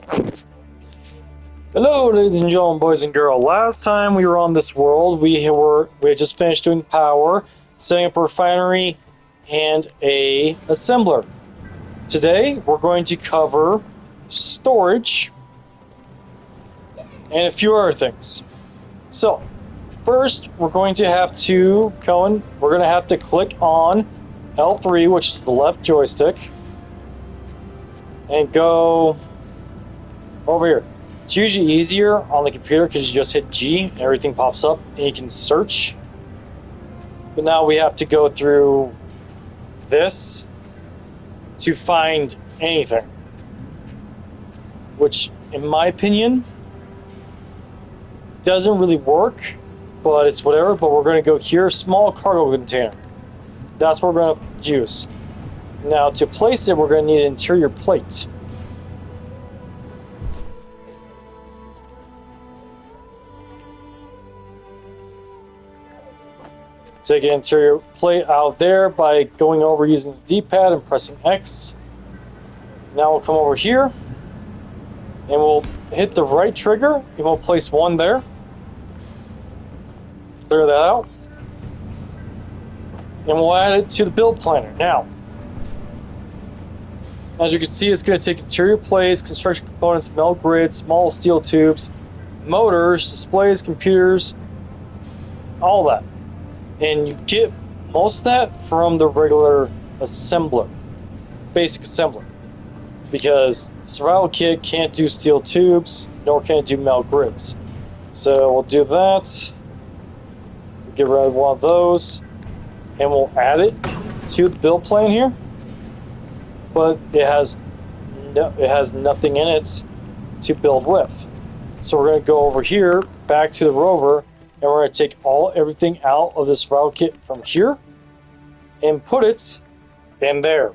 Hello, ladies and gentlemen, boys and girls. Last time we were on this world, we had just finished doing power, setting up a refinery, and a assembler. Today, we're going to cover storage and a few other things. So, first, we're going to have to click on L3, which is the left joystick, and go over here. It's usually easier on the computer because you just hit G and everything pops up and you can search. But now we have to go through this to find anything. Which, in my opinion, doesn't really work, but it's whatever. But we're going to go here, small cargo container. That's what we're going to use. Now, to place it, we're going to need an interior plate. Take an interior plate out there by going over using the D-pad and pressing X. Now we'll come over here and we'll hit the right trigger and we'll place one there. Clear that out. And we'll add it to the build planner. Now, as you can see, it's going to take interior plates, construction components, metal grids, small steel tubes, motors, displays, computers, all that. And you get most of that from the regular assembler, basic assembler, because survival kit can't do steel tubes, nor can it do metal grids. So we'll do that. We'll get rid of one of those, and we'll add it to the build plan here. But it has nothing in it to build with. So we're going to go over here, back to the rover. And we're going to take everything out of this survival kit from here and put it in there.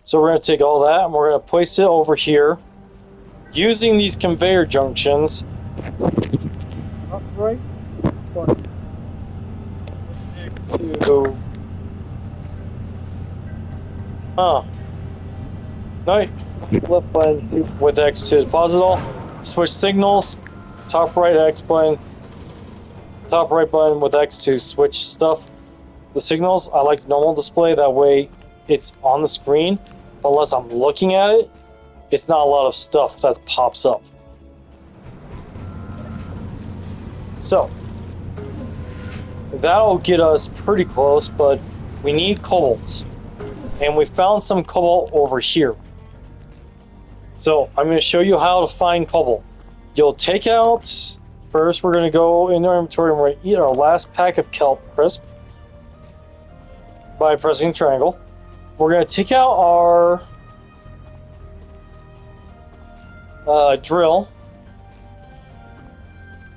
So we're going to take all that and we're going to place it over here. Using these conveyor junctions, upright, to, right, left button with X to deposit all, switch signals, top right X button, top right button with X to switch stuff. The signals, I like normal display, that way it's on the screen, but unless I'm looking at it, it's not a lot of stuff that pops up. So, that'll get us pretty close, but we need cobalt. And we found some cobalt over here. So, I'm going to show you how to find cobalt. You'll take out, first we're going to go in our inventory and we're going to eat our last pack of kelp crisp by pressing triangle. We're going to take out our drill,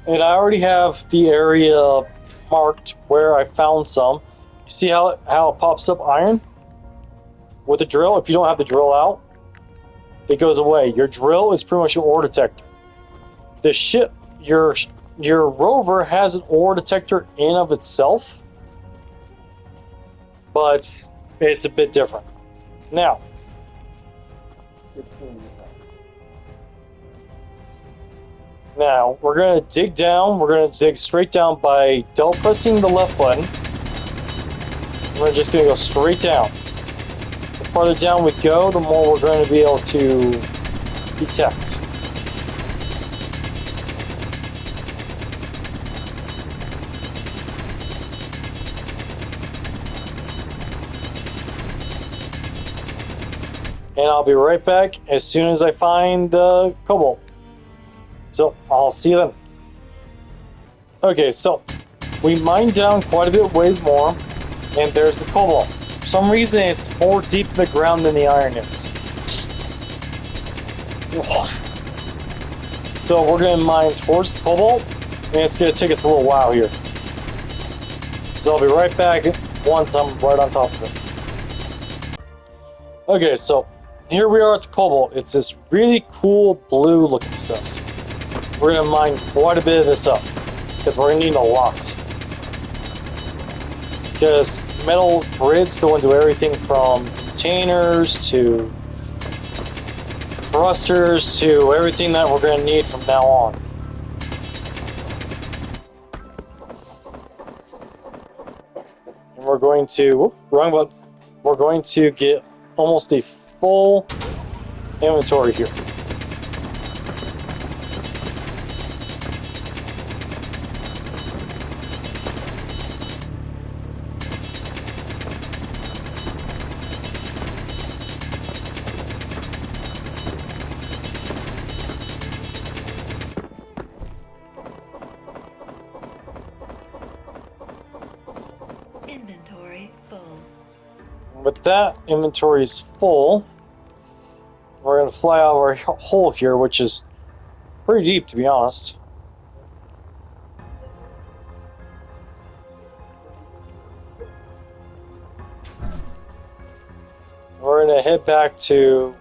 and I already have the area marked where I found some. You see how it pops up iron with the drill? If you don't have the drill out, it goes away. Your drill is pretty much your ore detector. The ship, your rover has an ore detector in of itself, but it's a bit different. Now, we're going to dig down. We're going to dig straight down by double pressing the left button. We're just going to go straight down. The farther down we go, the more we're going to be able to detect. And I'll be right back as soon as I find the cobalt. So, I'll see you then. Okay, so we mined down quite a bit ways more, and there's the cobalt. For some reason, it's more deep in the ground than the iron is. So we're going to mine towards the cobalt, and it's going to take us a little while here. So I'll be right back once I'm right on top of it. Okay, so here we are at the cobalt. It's this really cool blue looking stuff. We're gonna mine quite a bit of this up because we're gonna need a lot. Because metal grids go into everything from containers to thrusters to everything that we're gonna need from now on. And we're going to, whoop, wrong button. We're going to get almost a full inventory here. Inventory full. With that inventory is full, we're going to fly out of our hole here, which is pretty deep, to be honest. We're going to head back to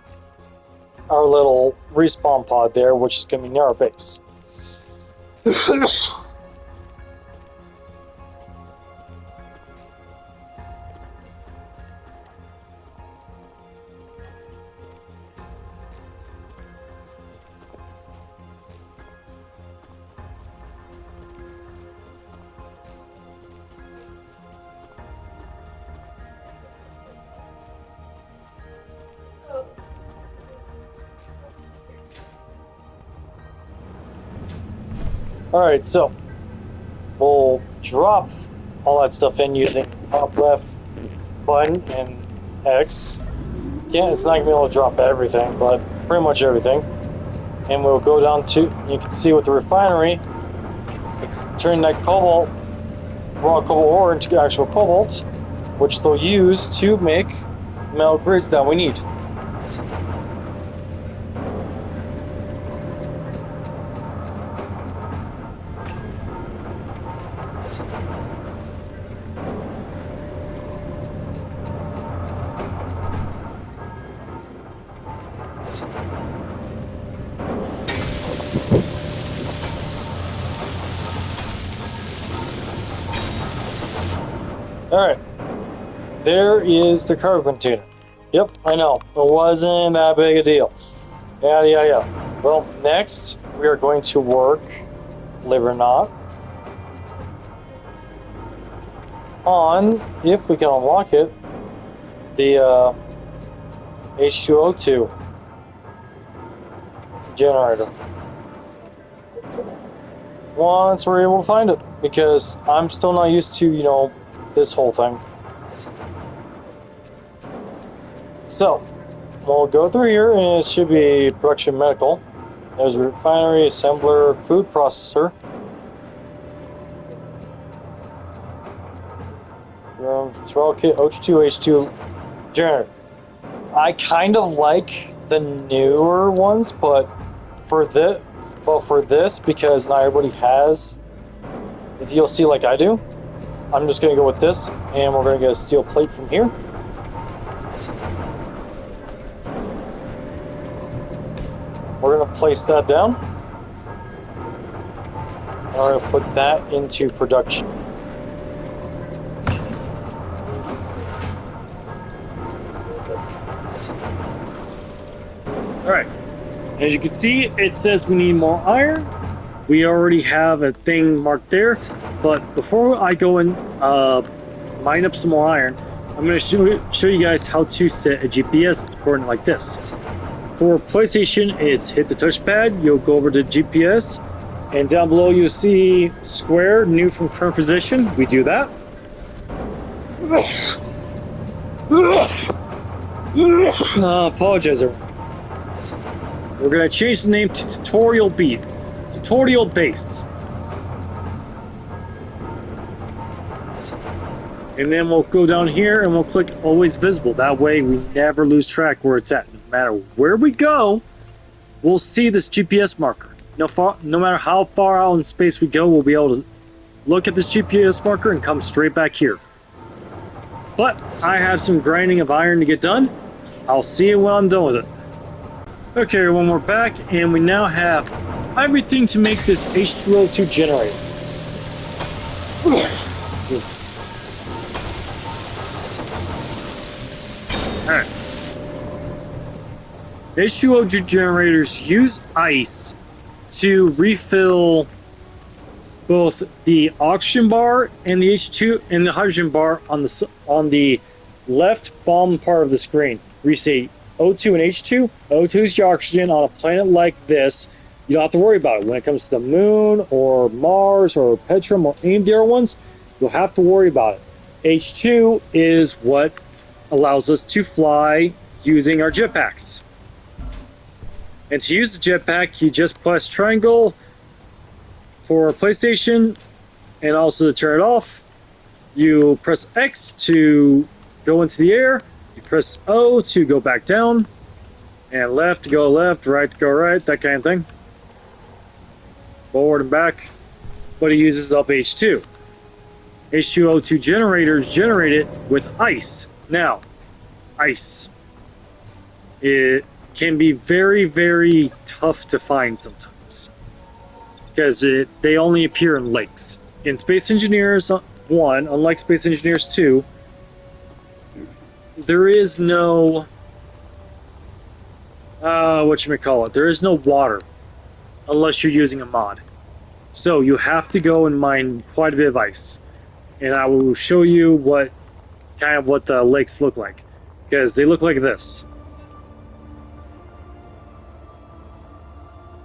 our little respawn pod there, which is going to be near our base. Alright, so we'll drop all that stuff in using top left button and X. Again, it's not going to be able to drop everything, but pretty much everything. And we'll go down to, you can see with the refinery, it's turning that cobalt, raw cobalt ore into actual cobalt, which they'll use to make metal grids that we need. Alright, there is the cargo container. Yep, I know, it wasn't that big a deal. Yeah. Well, next, we are going to work, believe it or not, on, if we can unlock it, the H2O2 generator. Once we're able to find it, because I'm still not used to, this whole thing. So, we'll go through here, and it should be production medical. There's a refinery, assembler, food processor. Throttle kit, H2 generator. I kind of like the newer ones, but for this, because not everybody has the DLC like I do, I'm just going to go with this, and we're going to get a steel plate from here. We're going to place that down. And we're going to put that into production. Alright, as you can see, it says we need more iron. We already have a thing marked there, but before I go and mine up some more iron, I'm going to show you guys how to set a GPS coordinate like this. For PlayStation, it's hit the touchpad, you'll go over to GPS, and down below you'll see square, new from current position. We do that. Apologize, everyone. We're going to change the name to Tutorial Base. And then we'll go down here and we'll click Always Visible. That way we never lose track where it's at. No matter where we go, we'll see this GPS marker. No matter how far out in space we go, we'll be able to look at this GPS marker and come straight back here. But I have some grinding of iron to get done. I'll see you when I'm done with it. Okay, everyone, we're back, and we now have everything to make this H2O2 generator. Alright. H2O2 generators use ice to refill both the oxygen bar and the H2 and the hydrogen bar on the left bottom part of the screen. Where you see O2 and H2. O2 is your oxygen on a planet like this. You don't have to worry about it. When it comes to the moon or Mars or Petrum or any of the other ones, you'll have to worry about it. H2 is what allows us to fly using our jetpacks. And to use the jetpack, you just press triangle for PlayStation, and also to turn it off, you press X to go into the air, you press O to go back down, and left to go left, right to go right, that kind of thing. Forward and back, but it uses up H2. H2O2 generators generate it with ice. Now, ice. It can be very, very tough to find sometimes, because they only appear in lakes. In Space Engineers 1, unlike Space Engineers 2, there is no there is no water unless you're using a mod. So you have to go and mine quite a bit of ice, and I will show you what the lakes look like, because they look like this.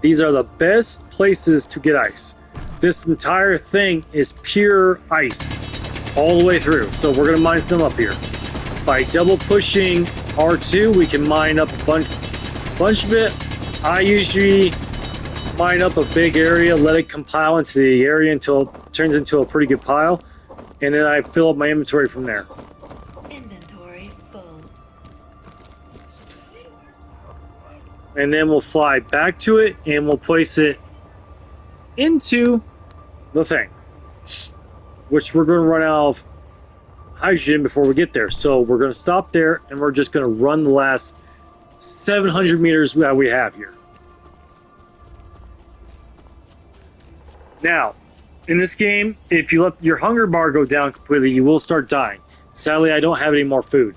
These are the best places to get ice. This entire thing is pure ice all the way through. So we're gonna mine some up here. By double pushing R2, we can mine up a bunch of it. I usually mine up a big area, let it compile into the area until it turns into a pretty good pile, and then I fill up my inventory from there. Inventory full. And then we'll fly back to it, and we'll place it into the thing, which we're going to run out of hydrogen before we get there. So we're going to stop there, and we're just going to run the last 700 meters that we have here. Now, in this game, if you let your hunger bar go down completely, you will start dying. Sadly, I don't have any more food.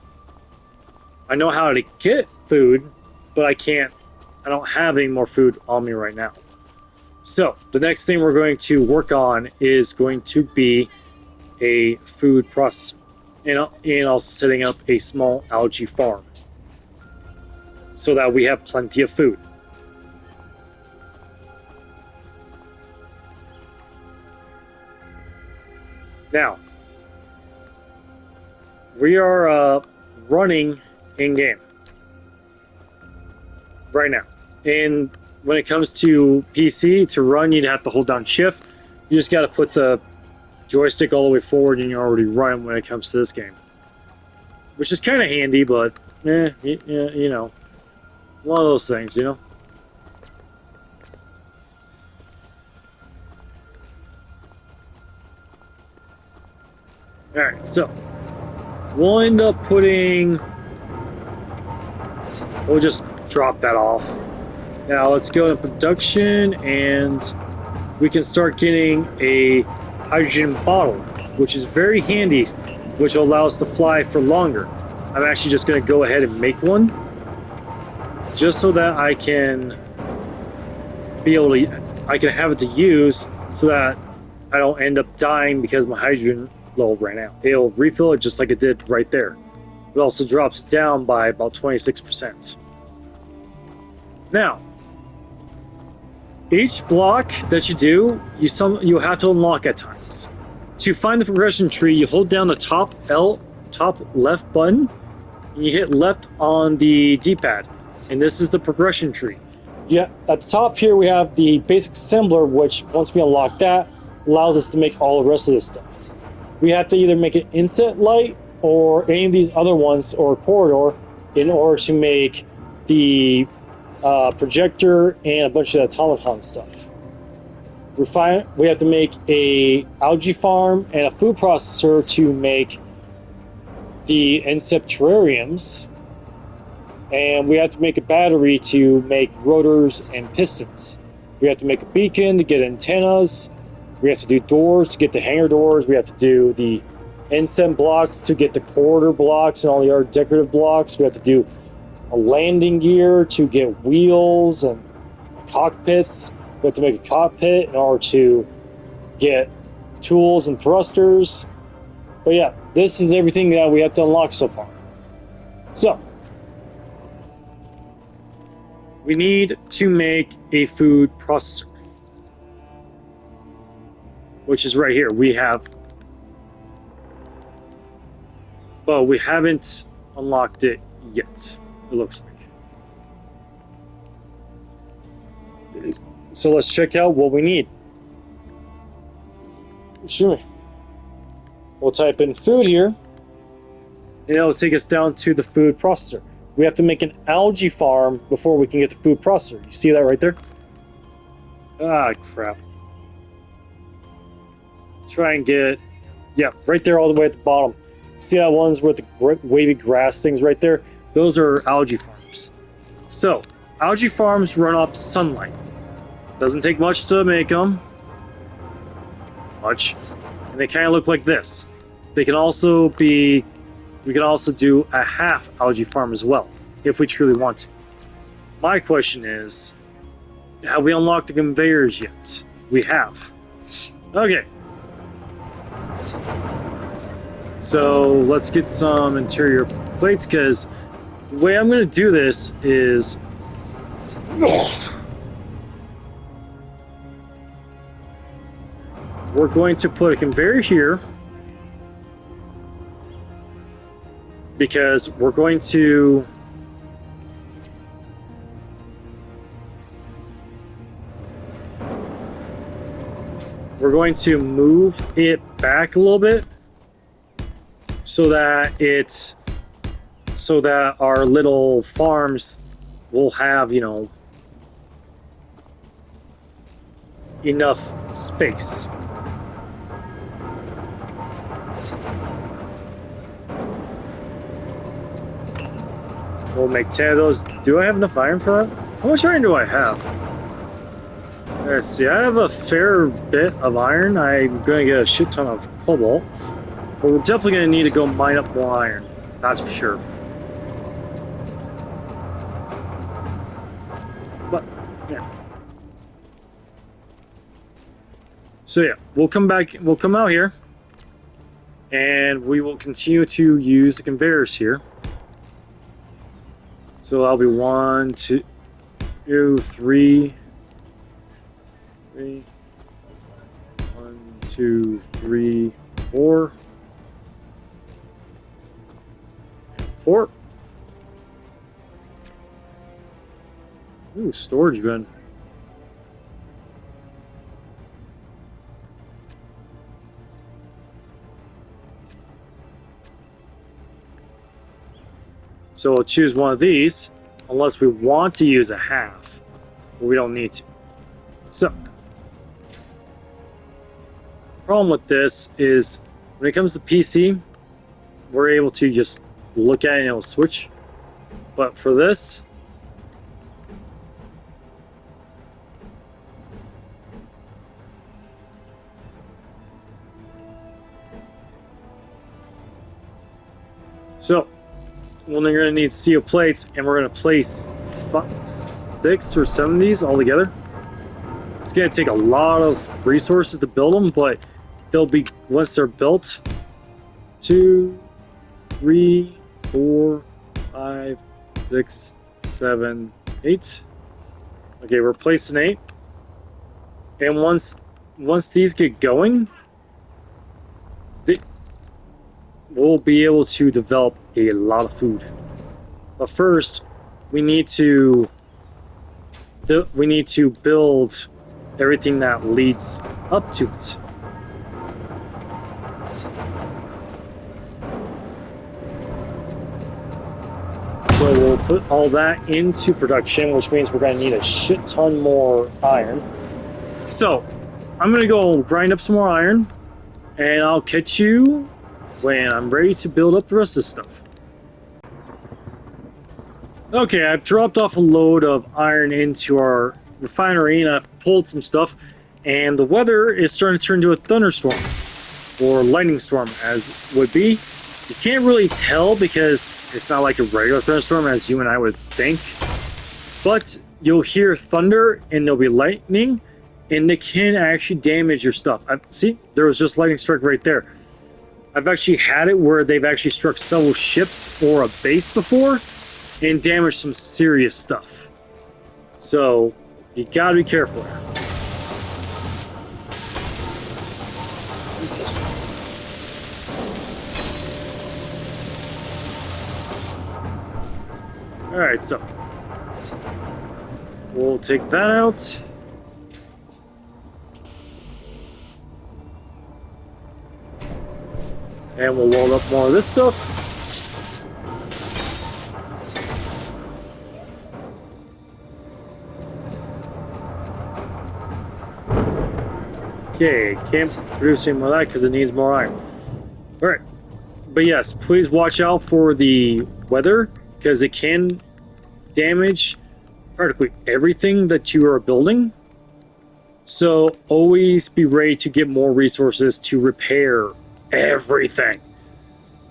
I know how to get food, but I don't have any more food on me right now. So, the next thing we're going to work on is going to be a food processor, and also setting up a small algae farm so that we have plenty of food. Now, we are running in-game right now. And when it comes to PC, to run, you'd have to hold down shift. You just got to put the joystick all the way forward, and you're already running when it comes to this game. Which is kind of handy, but, you know, one of those things, you know? Alright, so we'll end up we'll just drop that off. Now let's go to production, and we can start getting a hydrogen bottle, which is very handy, which will allow us to fly for longer. I'm actually just going to go ahead and make one, just so that I can have it to use, so that I don't end up dying because my hydrogen low right now. It'll refill it just like it did right there. It also drops down by about 26%. Now, each block that you do, you have to unlock at times. To find the progression tree, you hold down the top left button, and you hit left on the D-pad, and this is the progression tree. Yeah, at the top here we have the basic assembler, which once we unlock that, allows us to make all the rest of this stuff. We have to either make an inset light or any of these other ones, or a corridor, in order to make the projector and a bunch of automaton stuff. We have to make a algae farm and a food processor to make the inset terrariums. And we have to make a battery to make rotors and pistons. We have to make a beacon to get antennas. We have to do doors to get the hangar doors. We have to do the ensign blocks to get the corridor blocks and all the other decorative blocks. We have to do a landing gear to get wheels and cockpits. We have to make a cockpit in order to get tools and thrusters. But yeah, this is everything that we have to unlock so far. So, we need to make a food processor, which is right here. We have, but we haven't unlocked it yet, it looks like. So let's check out what we need. Sure. We'll type in food here, and it'll take us down to the food processor. We have to make an algae farm before we can get the food processor. You see that right there? Ah, crap. Try and get, yeah, right there all the way at the bottom. See that ones with the wavy grass things right there? Those are algae farms. So, algae farms run off sunlight. Doesn't take much to make them. Much. And they kind of look like this. They can also be, we can also do a half algae farm as well, if we truly want to. My question is, have we unlocked the conveyors yet? We have. Okay. So let's get some interior plates, because the way I'm going to do this is... we're going to put a conveyor here, because we're going to move it back a little bit so that our little farms will have, you know, enough space. We'll make 10 of those. Do I have enough iron for that? How much iron do I have? Let's see, I have a fair bit of iron. I'm going to get a shit ton of cobalt. But we're definitely going to need to go mine up more iron. That's for sure. But, yeah. So yeah, we'll come back, we'll come out here. And we will continue to use the conveyors here. So that'll be 1, 2, 3. 1, 2, 3, 4. 4. Ooh, storage bin. So we'll choose one of these, unless we want to use a half, but we don't need to. So, problem with this is, when it comes to PC, we're able to just look at it and it'll switch. But for this, so, well, then you're going to need steel plates, and we're going to place 6 or 7 of these all together. It's going to take a lot of resources to build them, but they'll be, once they're built, 2, 3, 4, 5, 6, 7, 8. Okay, we're placing 8. And once these get going, we'll be able to develop a lot of food. But first, we need to build everything that leads up to it. So we'll put all that into production, which means we're going to need a shit ton more iron. So I'm going to go grind up some more iron, and I'll catch you when I'm ready to build up the rest of this stuff. Okay, I've dropped off a load of iron into our refinery and I've pulled some stuff, and the weather is starting to turn into a thunderstorm or lightning storm, as would be. You can't really tell because it's not like a regular thunderstorm as you and I would think, but you'll hear thunder and there'll be lightning, and it can actually damage your stuff. See, there was just lightning strike right there. I've actually had it where they've actually struck several ships or a base before and damaged some serious stuff. So you gotta be careful there. Alright, so we'll take that out. And we'll load up more of this stuff. Okay, can't produce any more of that because it needs more iron. Alright. But yes, please watch out for the weather because it can damage practically everything that you are building. So always be ready to get more resources to repair everything.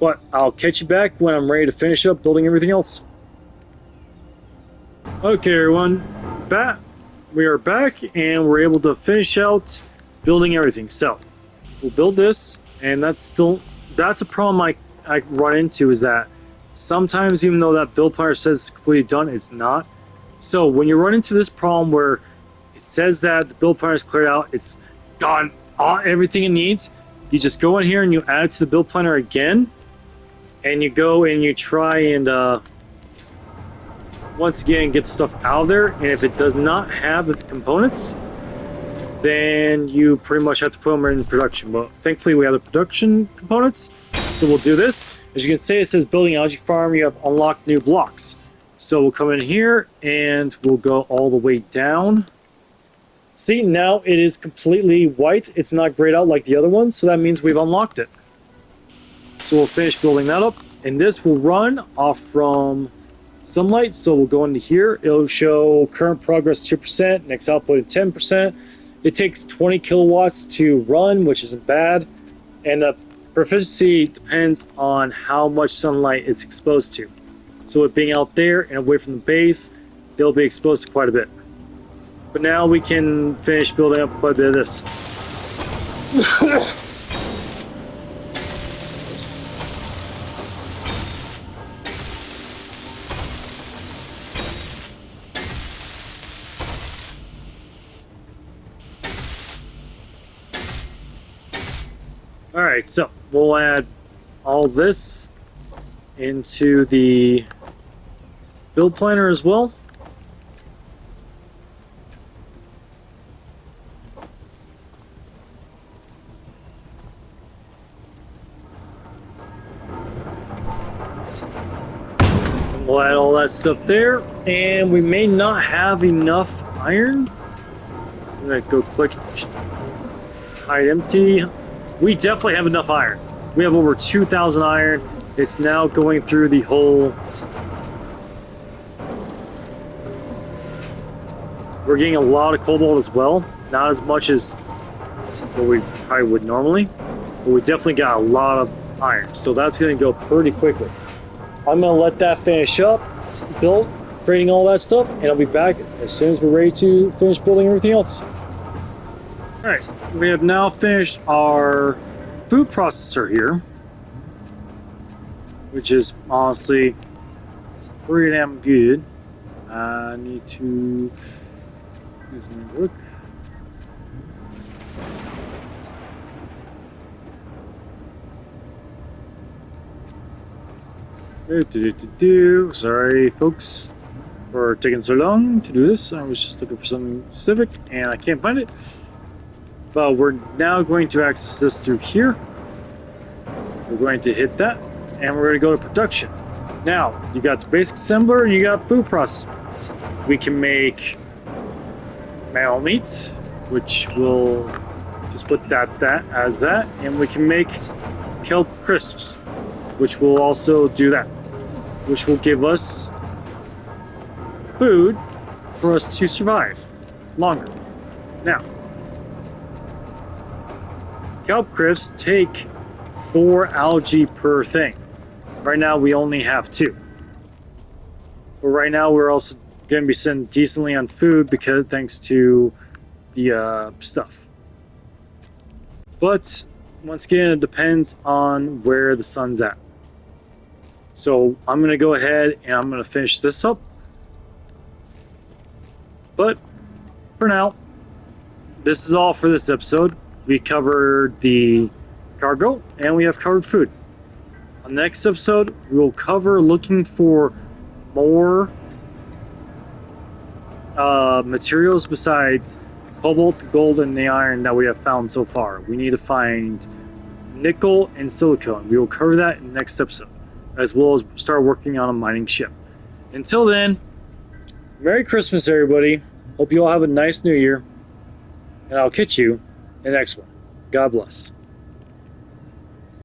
But I'll catch you back when I'm ready to finish up building everything else. Okay, everyone. We are back and we're able to finish out building everything. So we'll build this, and that's a problem I run into, is that sometimes even though that build planner says it's completely done, it's not. So when you run into this problem where it says that the build planner is cleared out, it's gone everything it needs, you just go in here and you add it to the build planner again, and you go and you try and once again get stuff out of there, and if it does not have the components, then you pretty much have to put them in production. But thankfully we have the production components, so we'll do this. As you can see, it says building algae farm, you have unlocked new blocks. So we'll come in here and we'll go all the way down. See, now it is completely white. It's not grayed out like the other ones, so that means we've unlocked it. So we'll finish building that up, and this will run off from sunlight. So we'll go into here. It'll show current progress 2%, next output at 10%. It takes 20 kilowatts to run, which isn't bad, and the proficiency depends on how much sunlight it's exposed to. So it being out there and away from the base, it'll be exposed to quite a bit. But now we can finish building up quite a bit of this. Alright, so we'll add all this into the build planner as well. We'll add all that stuff there, and we may not have enough iron. I'm gonna go click hide empty. We definitely have enough iron. We have over 2,000 iron. It's now going through the whole... We're getting a lot of cobalt as well. Not as much as what we probably would normally, but we definitely got a lot of iron. So that's going to go pretty quickly. I'm going to let that finish up, creating all that stuff, and I'll be back as soon as we're ready to finish building everything else. Alright, we have now finished our food processor here, which is honestly pretty damn good. I need to use my look. Sorry, folks, for taking so long to do this. I was just looking for something specific and I can't find it. But we're now going to access this through here. We're going to hit that, and we're going to go to production. Now, you got the basic assembler, you got food processor. We can make mammal meats, which will just put that as that, and we can make kelp crisps, which will also do that, which will give us food for us to survive longer. Now, kelp crisps take 4 algae per thing. Right now, we only have 2. But right now, we're also going to be sitting decently on food because thanks to the stuff. But once again, it depends on where the sun's at. So I'm going to go ahead and I'm going to finish this up. But for now, this is all for this episode. We covered the cargo and we have covered food. On the next episode, we will cover looking for more materials besides cobalt, the gold, and the iron that we have found so far. We need to find nickel and silicone. We will cover that in the next episode, as well as start working on a mining ship. Until then, Merry Christmas, everybody. Hope you all have a nice New Year, and I'll catch you in the next one. God bless.